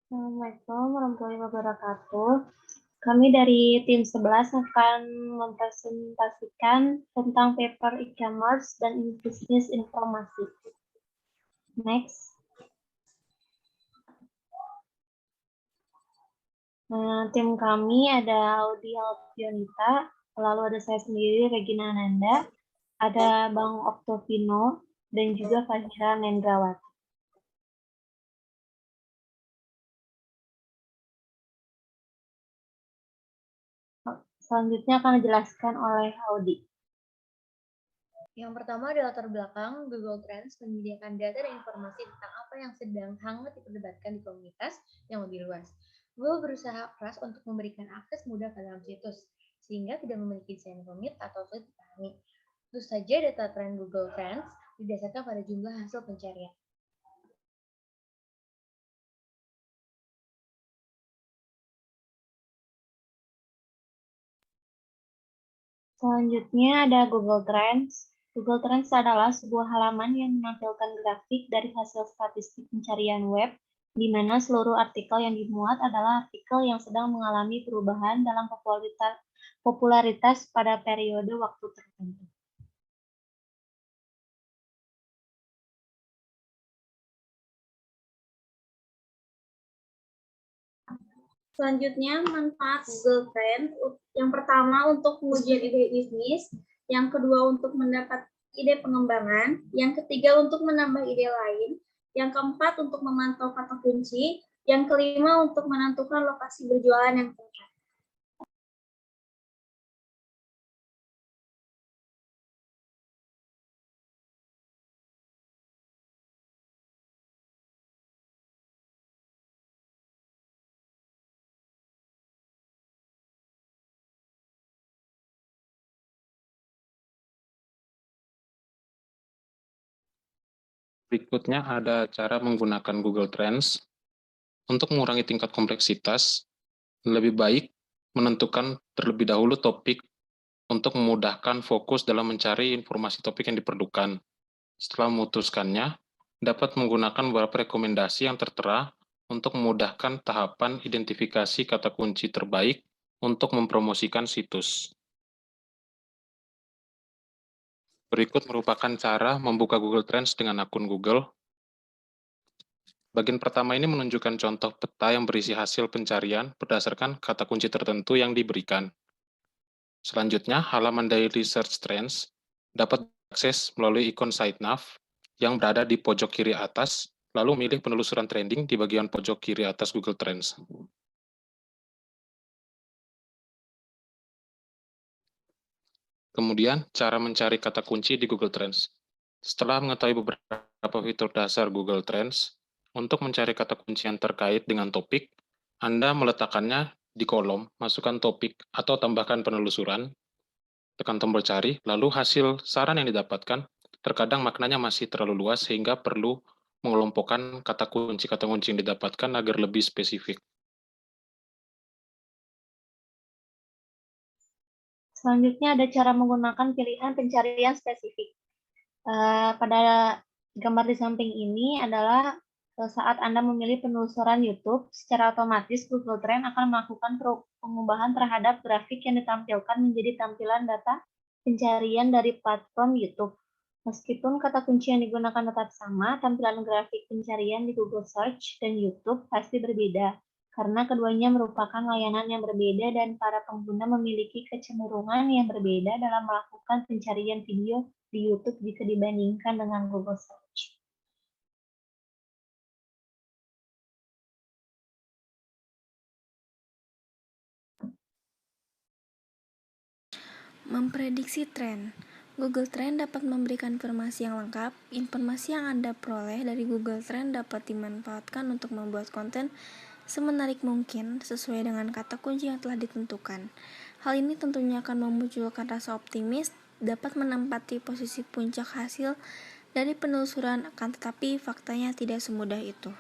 Assalamualaikum warahmatullahi wabarakatuh. Kami dari tim 11 akan mempresentasikan tentang paper e-commerce dan bisnis informasi. Next. Tim kami ada Audi Alpionita, lalu ada saya sendiri Regina Ananda, ada Bang Oktovino, dan juga Fajra Mendrawati. Selanjutnya akan dijelaskan oleh Audi. Yang pertama adalah latar belakang. Google Trends menyediakan data dan informasi tentang apa yang sedang hangat diperdebatkan di komunitas yang lebih luas. Google berusaha keras untuk memberikan akses mudah ke dalam situs, sehingga tidak memiliki desain rumit atau sulit dipahami. Tentu saja data tren Google Trends didasarkan pada jumlah hasil pencarian. Selanjutnya ada Google Trends. Google Trends adalah sebuah halaman yang menampilkan grafik dari hasil statistik pencarian web, di mana seluruh artikel yang dimuat adalah artikel yang sedang mengalami perubahan dalam popularitas pada periode waktu tertentu. Selanjutnya, manfaat Google Trends. Yang pertama, untuk pengujian ide bisnis. Yang kedua, untuk mendapat ide pengembangan. Yang ketiga, untuk menambah ide lain. Yang keempat, untuk memantau kata kunci. Yang kelima, untuk menentukan lokasi berjualan yang tepat. Berikutnya ada cara menggunakan Google Trends. Untuk mengurangi tingkat kompleksitas, lebih baik menentukan terlebih dahulu topik untuk memudahkan fokus dalam mencari informasi topik yang diperlukan. Setelah memutuskannya, dapat menggunakan beberapa rekomendasi yang tertera untuk memudahkan tahapan identifikasi kata kunci terbaik untuk mempromosikan situs. Berikut merupakan cara membuka Google Trends dengan akun Google. Bagian pertama ini menunjukkan contoh peta yang berisi hasil pencarian berdasarkan kata kunci tertentu yang diberikan. Selanjutnya, halaman Daily Search Trends dapat diakses melalui ikon site nav yang berada di pojok kiri atas, lalu milih penelusuran trending di bagian pojok kiri atas Google Trends. Kemudian, cara mencari kata kunci di Google Trends. Setelah mengetahui beberapa fitur dasar Google Trends, untuk mencari kata kunci yang terkait dengan topik, Anda meletakkannya di kolom, masukkan topik atau tambahkan penelusuran, tekan tombol cari, lalu hasil saran yang didapatkan, terkadang maknanya masih terlalu luas sehingga perlu mengelompokkan kata kunci yang didapatkan agar lebih spesifik. Selanjutnya ada cara menggunakan pilihan pencarian spesifik. Pada gambar di samping ini adalah saat Anda memilih penelusuran YouTube, secara otomatis Google Trends akan melakukan pengubahan terhadap grafik yang ditampilkan menjadi tampilan data pencarian dari platform YouTube. Meskipun kata kunci yang digunakan tetap sama, tampilan grafik pencarian di Google Search dan YouTube pasti berbeda, karena keduanya merupakan layanan yang berbeda dan para pengguna memiliki kecenderungan yang berbeda dalam melakukan pencarian video di YouTube jika dibandingkan dengan Google Search. Memprediksi tren. Google Trend dapat memberikan informasi yang lengkap. Informasi yang Anda peroleh dari Google Trend dapat dimanfaatkan untuk membuat konten semenarik mungkin sesuai dengan kata kunci yang telah ditentukan. Hal ini tentunya akan memunculkan rasa optimis, dapat menempati posisi puncak hasil dari penelusuran, akan tetapi faktanya tidak semudah itu.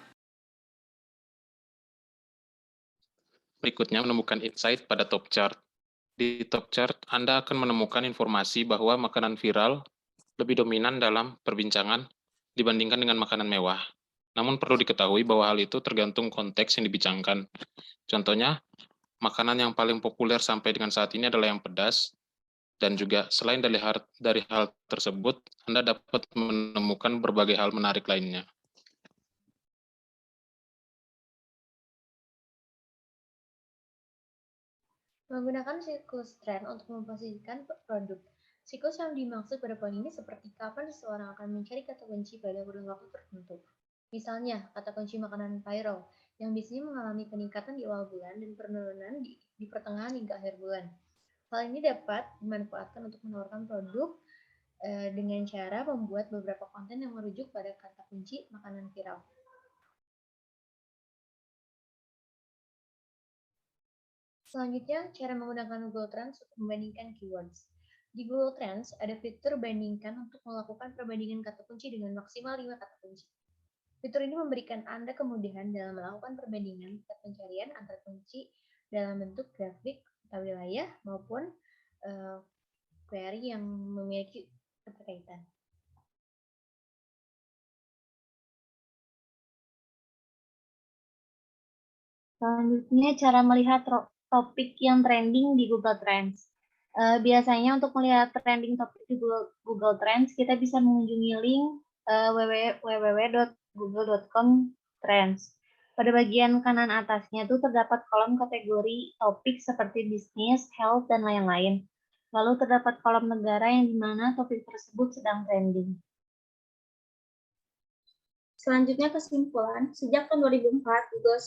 Berikutnya menemukan insight pada top chart. Di top chart, Anda akan menemukan informasi bahwa makanan viral lebih dominan dalam perbincangan dibandingkan dengan makanan mewah. Namun perlu diketahui bahwa hal itu tergantung konteks yang dibicarakan. Contohnya, makanan yang paling populer sampai dengan saat ini adalah yang pedas, dan juga selain dari hal tersebut, Anda dapat menemukan berbagai hal menarik lainnya. Menggunakan siklus tren untuk memposisikan produk. Siklus yang dimaksud pada poin ini seperti kapan seseorang akan mencari kata kunci pada kurun waktu tertentu. Misalnya, kata kunci makanan viral, yang biasanya mengalami peningkatan di awal bulan dan penurunan di pertengahan hingga akhir bulan. Hal ini dapat dimanfaatkan untuk menawarkan produk dengan cara membuat beberapa konten yang merujuk pada kata kunci makanan viral. Selanjutnya, cara menggunakan Google Trends untuk membandingkan keywords. Di Google Trends, ada fitur bandingkan untuk melakukan perbandingan kata kunci dengan maksimal 5 kata kunci. Fitur ini memberikan Anda kemudahan dalam melakukan perbandingan tingkat pencarian antar kunci dalam bentuk grafik atau wilayah maupun query yang memiliki keterkaitan. Selanjutnya, cara melihat topik yang trending di Google Trends. Biasanya untuk melihat trending topik di Google Trends, kita bisa mengunjungi link www.google.com Trends. Pada bagian kanan atasnya itu terdapat kolom kategori topik seperti bisnis, health, dan lain-lain. Lalu terdapat kolom negara yang dimana topik tersebut sedang trending. Selanjutnya kesimpulan, sejak tahun 2004, Google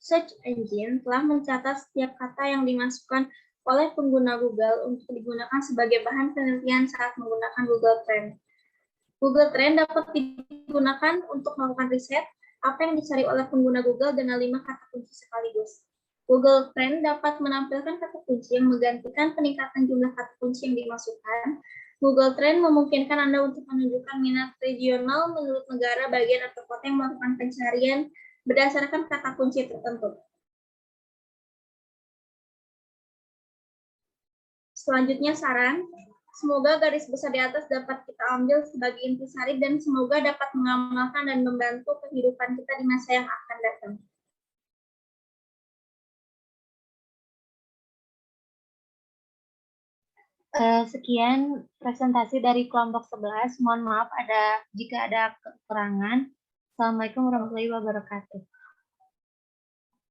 Search Engine telah mencatat setiap kata yang dimasukkan oleh pengguna Google untuk digunakan sebagai bahan penelitian saat menggunakan Google Trends. Google Trends dapat digunakan untuk melakukan riset apa yang dicari oleh pengguna Google dengan 5 kata kunci sekaligus. Google Trends dapat menampilkan kata kunci yang menggantikan peningkatan jumlah kata kunci yang dimasukkan. Google Trends memungkinkan Anda untuk menunjukkan minat regional menurut negara, bagian, atau kota yang melakukan pencarian berdasarkan kata kunci tertentu. Selanjutnya saran, semoga garis besar di atas dapat kita ambil sebagai intisari dan semoga dapat mengamalkan dan membantu kehidupan kita di masa yang akan datang. Sekian presentasi dari kelompok 11. Mohon maaf jika ada kekurangan. Assalamualaikum warahmatullahi wabarakatuh.